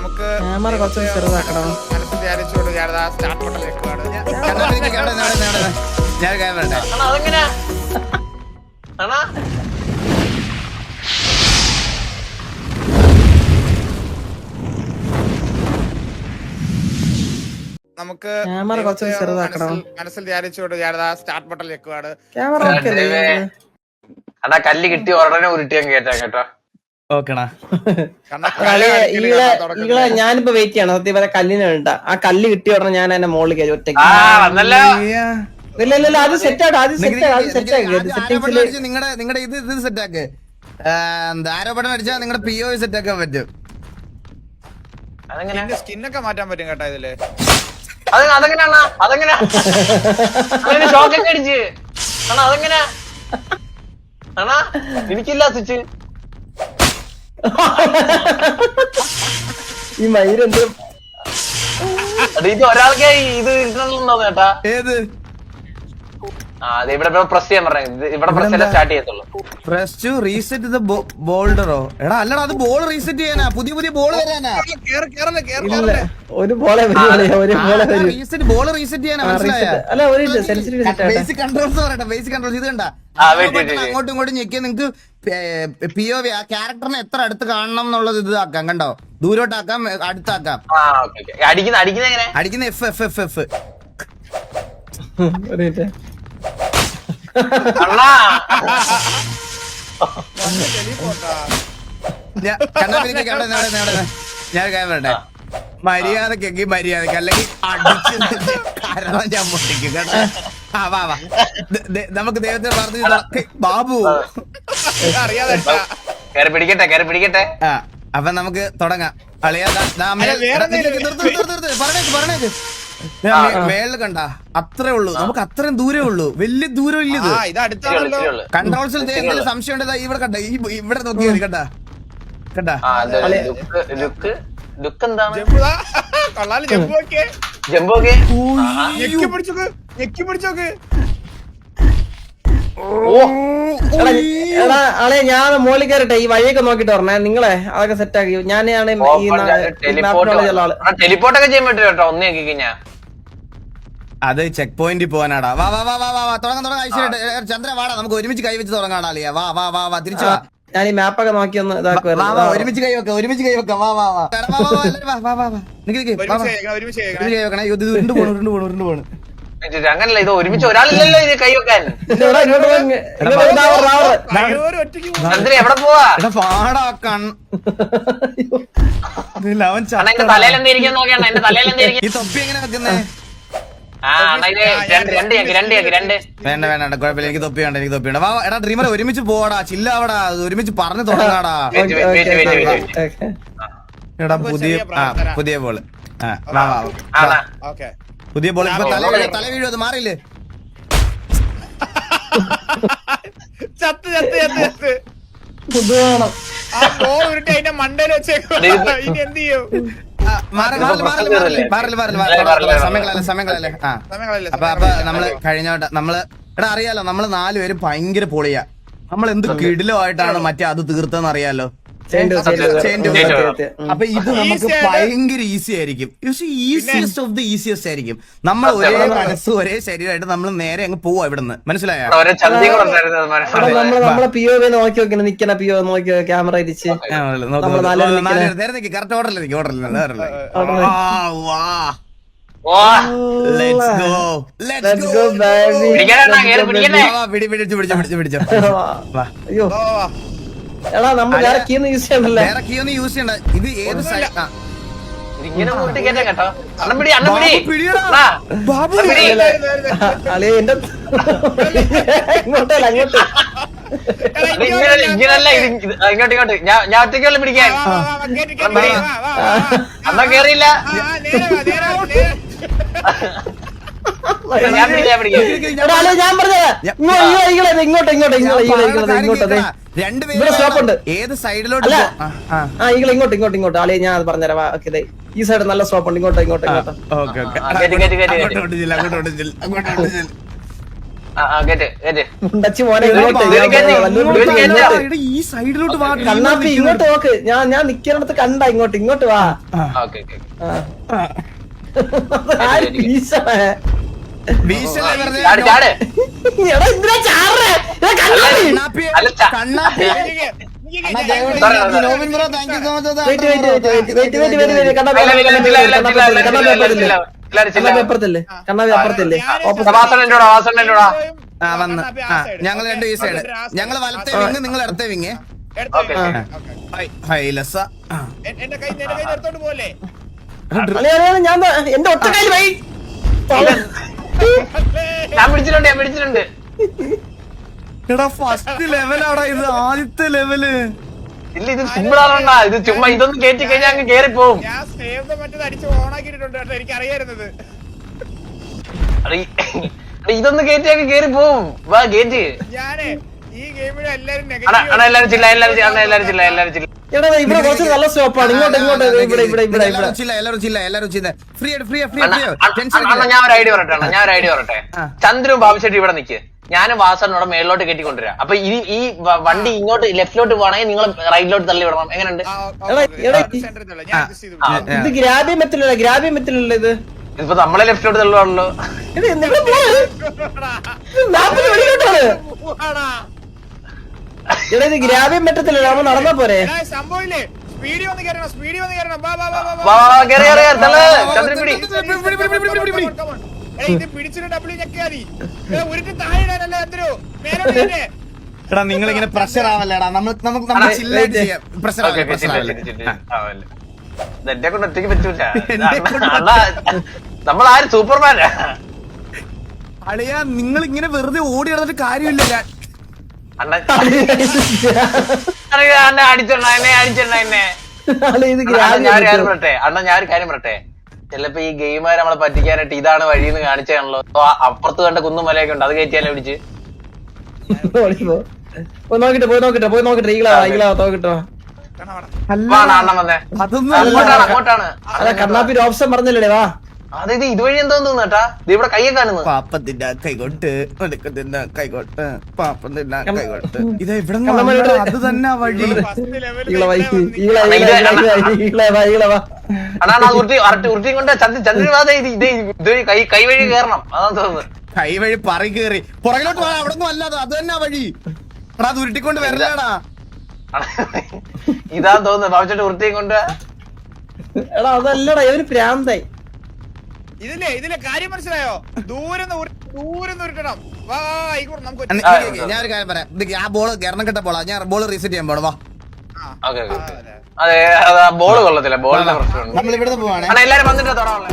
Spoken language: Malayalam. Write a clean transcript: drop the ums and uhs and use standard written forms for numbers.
നമുക്ക് ക്യാമറ കുറച്ച് ചെറുതാക്കണം. മനസ്സിൽ വിചാരിച്ചുകൊണ്ട് ഞാൻ സ്റ്റാർട്ട് ബട്ടൺ വെക്കുകയാണ്. ഞാൻ ക്യാമറ നമുക്ക് ക്യാമറ കുറച്ച് ചെറുതാക്കണം. മനസ്സിൽ വിചാരിച്ചുകൊണ്ട് ഞാൻ സ്റ്റാർട്ട് ബട്ടൺ വെക്കുകയാണ്. ക്യാമറ ഓക്കെ അല്ലേ? അണ്ണാ കല്ല് കിട്ടി ഉടനെ ഉരുട്ടിയാൻ കേട്ടാ കേട്ടോ. ഓക്കെടാ. ഈകളെ ഞാനിപ്പോ വെയിറ്റ് ചെയ്യണം. സത്യം പറയാൻ കല്ലിന് വേണ്ട. ആ കല്ല് കിട്ടിയ ഉടനെ ഞാൻ എന്നെ മുകളിൽ കയറി ഒറ്റയ്ക്ക്. വന്നല്ലോ. ഇല്ല അത് സെറ്റാണ്. അത് സെറ്റിംഗ്സില് നിങ്ങളുടെ ഇത് സെറ്റാക്ക്. ആരോപണം അടിച്ചാൽ നിങ്ങളുടെ PO സെറ്റാക്കാൻ പറ്റും. അതെങ്ങനെ സ്കിന്നൊക്കെ മാറ്റാൻ പറ്റും കേട്ടോ ഇതില്. അതെങ്ങനെയാ അതെങ്ങനെയാ ഷോക്കൊക്കെ അടിച്ച് അണ്ണാ അതെങ്ങനെയാ അണ്ണാ എനിക്കില്ല സ്വിച്ച്. ഈ മയിരെന്ത് ഇത് ഒരാൾക്കേ ഇത് ഇട്ടുണ്ടോ ചേട്ടാ? ഏത് അതെ ഇവിടെ പ്രസ് ചെയ്യാൻ പറഞ്ഞത്. ഇവിടെ പ്രസ് ചെയ്യാൻ സ്റ്റാർട്ട് ചെയ്യത്തുള്ളൂ. പ്രസ് ടു റീസെറ്റ് ദ ബോൾഡറോ? എടാ അല്ലടാ, അത് ബോൾ റീസെറ്റ് ചെയ്യാനാ, പുതിയ ബോൾ തരാനാ. ഒരു ബോളെ റീസെറ്റ് ബോൾ റീസെറ്റ് ചെയ്യാനാ, മനസ്സിലായോ? അല്ല ഒരു സെൻസിറ്റീവ് ബേസിക് കൺട്രോൾസ് പറയട്ടെ. ബേസിക് കൺട്രോൾസ് ഇത് കണ്ടാ, അങ്ങോട്ടും ഇങ്ങോട്ടും ഞെക്കിയാൽ നിങ്ങക്ക് POV ആ ക്യാരക്ടറിനെ എത്ര അടുത്ത് കാണണം എന്നുള്ളത് ഇത് ആക്കാം. കണ്ടോ, ദൂരോട്ടാക്കാം, അടുത്താക്കാം. അടിക്കുന്ന F ഞാൻ പറയട്ടെ, മര്യാദക്കെങ്കിൽ മര്യാദക്ക്, അല്ലെങ്കിൽ അടിച്ച് കാരണം ഞാൻ പൊട്ടിക്കും കേട്ടോ. വാ നമുക്ക് ദൈവത്തെ പറഞ്ഞു ബാബു പിടിക്കട്ടെ. അപ്പൊ നമുക്ക് തുടങ്ങാം. പറഞ്ഞേക്ക് മേളിൽ കണ്ട അത്രേ ഉള്ളൂ, നമുക്ക് അത്രയും ദൂരേ ഉള്ളൂ, വലിയ ദൂരം ഇല്ല ഇത്. കൺട്രോൾസിൽ എന്തെങ്കിലും സംശയം ഉണ്ടോ? ഇവിടെ കണ്ട, ഇവിടെ നോക്കിയാ കണ്ട കണ്ട ആളെ ഞാൻ മോളിൽ കയറട്ടെ. ഈ വഴിയൊക്കെ നോക്കിട്ട് പറഞ്ഞേ നിങ്ങളെ. അതൊക്കെ സെറ്റ് ആക്കി. ഞാനാണ് ടെലിപ്പോർട്ടൊക്കെ ചെയ്യാൻ പറ്റും കേട്ടോ. ഒന്ന് നോക്കി കഴിഞ്ഞാ അത് ചെക്ക് പോയിന്റിൽ പോകാനാടാ. വാ തുടങ്ങാം. ഐശ്വര്യ ചന്ദ്ര വാടാ, നമുക്ക് ഒരുമിച്ച് കൈവച്ച് തുടങ്ങാടാ. അളിയാ വാ തിരിച്ചു വാ. ഞാൻ ഈ മാപ്പൊക്കെ നോക്കി ഒന്ന് ഇതാക്കുവായിരുന്നു. ഒരുമിച്ച് കൈ വെക്കാം. വാ ഉരുണ്ട് പോണു. അങ്ങനല്ല, ഇത് ഒരുമിച്ച് ഒരാളില്ലല്ലോ ഇത് കൈ വെക്കാൻ. ചന്ദ്ര എവിടെ പോവാ? പാടാക്കാൻ എന്റെ തലയിൽ എന്തായിരിക്കും നോക്കിയാണ്. എന്റെ തലയിൽ എന്തായിരിക്കും ഈ തൊപ്പി എങ്ങനെ വെക്കുന്നേ? വേണ്ട കുഴപ്പമില്ല, എനിക്ക് തൊപ്പി വേണ്ട. വാ എടാ ഡ്രീമർ, ഒരുമിച്ച് പോവാടാ, ചില്ലാവടാ, ഒരുമിച്ച് പറഞ്ഞു തുടങ്ങാടാ. എടാ പുതിയ ബോള്. പുതിയ ബോൾ ഇപ്പൊ തല വീഴും, അത് മാറിയില്ലേ? മണ്ടയിൽ വെച്ചേക്കും. ഇനി എന്ത് ചെയ്യും? സമയങ്ങളല്ലേ. അപ്പൊ നമ്മള് കഴിഞ്ഞോട്ടെ. നമ്മള് എടാ അറിയാലോ, നമ്മള് 4 പേരും ഭയങ്കര പൊളിയാ. നമ്മൾ എന്ത് കിടിലമായിട്ടാണ് മറ്റേ അത് തീർത്തെന്ന് അറിയാലോ. അപ്പൊ ഇത് നമുക്ക് ഭയങ്കര ഈസി ആയിരിക്കും. ഈസിയസ്റ്റ് ഓഫ് ദി ഈസിയസ്റ്റ് ആയിരിക്കും. നമ്മൾ ഒരേ മനസ്സ് ഒരേ ശരീരമായിട്ട് നമ്മൾ നേരെ അങ്ങ് പോവാ ഇവിടുന്ന്, മനസ്സിലായോ? നമ്മളെ POV നോക്കി വെക്കണം. നിക്കണ POV നോക്കി ക്യാമറ തിരിച്ച് കറക്റ്റ് ഓർഡറിലേക്ക് പിടിച്ചോ. അയ്യോ എടാ, നമ്മൾ വേറെ കീ ഒന്നും യൂസ് ചെയ്യണ്ടല്ലേ? വേറെ കീ ഒന്നും യൂസ് ചെയ്യണ്ട. ഇത് ഏത് സൈഡ്? ഇങ്ങനെ കേട്ടോ. അളിയ എന്റെ ഇങ്ങോട്ടല്ല അങ്ങോട്ട്. ഇങ്ങനല്ല, ഇങ്ങോട്ട് ഞാൻ ഒറ്റയ്ക്കുള്ള പിടിക്കാൻ. അമ്മ കേറിയില്ല. ഞാൻ പറഞ്ഞത് ഇങ്ങോട്ട് രണ്ടുപേരും ഏത് സൈഡിലോട്ട്? ഇങ്ങോട്ട് ആളിയെ ഞാൻ പറഞ്ഞുതരാം. ഈ സൈഡ് നല്ല സ്റ്റോപ്പ് ഉണ്ട്. ഇങ്ങോട്ട് മുണ്ടച്ചി മോനെ ഇങ്ങോട്ട് ഈ സൈഡിലോട്ട് വാ കണ്ണാപ്പി ഇങ്ങോട്ട് നോക്ക്. ഞാൻ നിക്കുന്നിടത്ത് കണ്ട ഇങ്ങോട്ട് വാ. അപ്പുറത്തല്ലേ കണ്ണാപ്പി അപ്പുറത്തല്ലേ? ഞങ്ങൾ രണ്ട് ഈ സൈഡ്, ഞങ്ങള് വലത്തെ വിങ്, നിങ്ങൾ ഇടത്തെ വിങ്. ഞാൻ എന്റെ ഒറ്റ കയ്യിൽ വൈ. ഞാൻ പിടിച്ചിട്ടുണ്ട്. എടാ ഫസ്റ്റ് ലെവലാടാ ഇത്, ആദ്യത്തെ ലെവല്. ഇല്ല ഇത് സിമ്പിൾ ആണോണ്ടാ, ഇത് ചുമ്മാ ഇതൊന്നും കേറ്റി കഴിഞ്ഞാൽ അങ്ങ് കേറി പോവും. ഞാൻ സേവ് മറ്റേത് അടിച്ച് ഓണാക്കിയിട്ടുണ്ട് കേട്ടോ, എനിക്ക് അറിയായിരുന്നത്. ഇതൊന്നും കേറ്റി അങ്ങ് കേറി പോവും. വാ കേറ്റി. ഞാനേ ഈ ഗെയിമിൽ എല്ലാരും എല്ലാരും ചില്ല. എടാ ഇവിടെ കുറച്ച് നല്ല സ്റ്റോപ്പാണ്. ഇങ്ങോട്ട് എല്ലാരും ഫ്രീ ഞാൻ ഒരു ഐഡിയ പറയട്ടെ. ചന്ദ്രനും ബാബുശെട്ടി ഇവിടെ നിക്ക്, ഞാനും വാസനോടെ മേളിലോട്ട് കെട്ടിക്കൊണ്ടുവരാം. അപ്പൊ ഈ വണ്ടി ഇങ്ങോട്ട് ലെഫ്റ്റിലോട്ട് പോകണമെങ്കിൽ നിങ്ങൾ റൈറ്റിലോട്ട് തള്ളി വിടണം. എങ്ങനെയുണ്ട്? ഇത് ഗ്രാബി മെത്തിലുള്ള ഇത് ഇതിപ്പോ നമ്മളെ ലെഫ്റ്റിലോട്ട് തള്ളുവാണല്ലോ. ഇത് ഗ്രാബിയും പറ്റത്തില്ല, നമ്മൾ നടന്നാ പോരെ. സംഭവില്ലേ? സ്പീഡി വന്ന് കയറണം. ചന്ദ്രൻ പിടി. ഇത് പിടിച്ചിട്ട് ഡബ്ല്യൂ ഞെക്കിയാതി ഉരുട്ട് താഴെടാനല്ല ചന്ദ്രു മേലോട്ട്. എടാ നിങ്ങൾ ഇങ്ങനെ പ്രഷർ ആവല്ലേടാ, നമുക്ക് ചില്ലായിട്ട് ചെയ്യാം. പ്രഷർ എന്നെ കൊണ്ട് ഒറ്റയ്ക്ക് പറ്റൂല. നമ്മളാരും സൂപ്പർമാനാ. അളിയാ നിങ്ങൾ ഇങ്ങനെ വെറുതെ ഓടി നടന്നിട്ട് കാര്യമില്ല. എന്നെ അടിച്ചോണ്ട എന്നെ. ഞാനൊരു കാര്യം പറട്ടെ. ചിലപ്പോ ഈ ഗെയിമുകാരെ നമ്മളെ പറ്റിക്കാനായിട്ട് ഇതാണ് വഴിന്ന് കാണിച്ചാണല്ലോ. അപ്പുറത്ത് കണ്ട കുന്നും മലയൊക്കെ ഉണ്ട്, അത് കയറ്റിയാലേ പിടിച്ച് പോയി നോക്കിട്ടെ ഈകളാ നോക്കിട്ടോ. അങ്ങോട്ടാണ്. അതാ കണ്ണാപ്പി ഓപ്ഷൻ പറഞ്ഞല്ലേ വാ. അതായത് ഇതുവഴി എന്തോന്ന് തോന്നട്ടാ, ഇത് ഇവിടെ കയ്യെ കാണുന്നു. പാപ്പത്തിന്റെ കൈകൊട്ട് കൈകൊട്ട് പാപ്പത്തിന്റെ കൈകൊട്ട്. ഇത് എവിടെ അത് തന്നെ വഴി. ഉരുട്ടി കൊണ്ട് ചന്ദ്രൻ കൈവഴി കയറണം. അതാ തോന്നുന്നു. കൈവഴി പറയി കയറി പുറകിലോട്ട് പോകാൻ അവിടെ ഒന്നും അല്ലാതെ അത് തന്നെ വഴി. എടാ അത് ഉരുട്ടിക്കൊണ്ട് വരലാടാ. ഇതാ തോന്നുന്നു ബാബുച്ചേട്ടൻ ഉരുട്ടിയും കൊണ്ട്. എടാ അതല്ലടാ ഇവര് പ്രാന്തായി. ഇതിലെ കാര്യം മനസ്സിലായോ? ദൂരം ഉരുട്ടണം. ഞാനൊരു കാര്യം പറയാം. ആ ബോള് കയറണം കെട്ട ബോളാ. ഞാൻ ബോള് റീസെറ്റ് ചെയ്യാൻ പോണ. വാ അതെ ബോള് കൊള്ളത്തില്ല, ബോളിന്റെ പ്രശ്നമുണ്ട്. നമ്മൾ ഇവിടുന്ന് പോവാണ്. എല്ലാരും വന്നിട്ട് തൊടാനുള്ള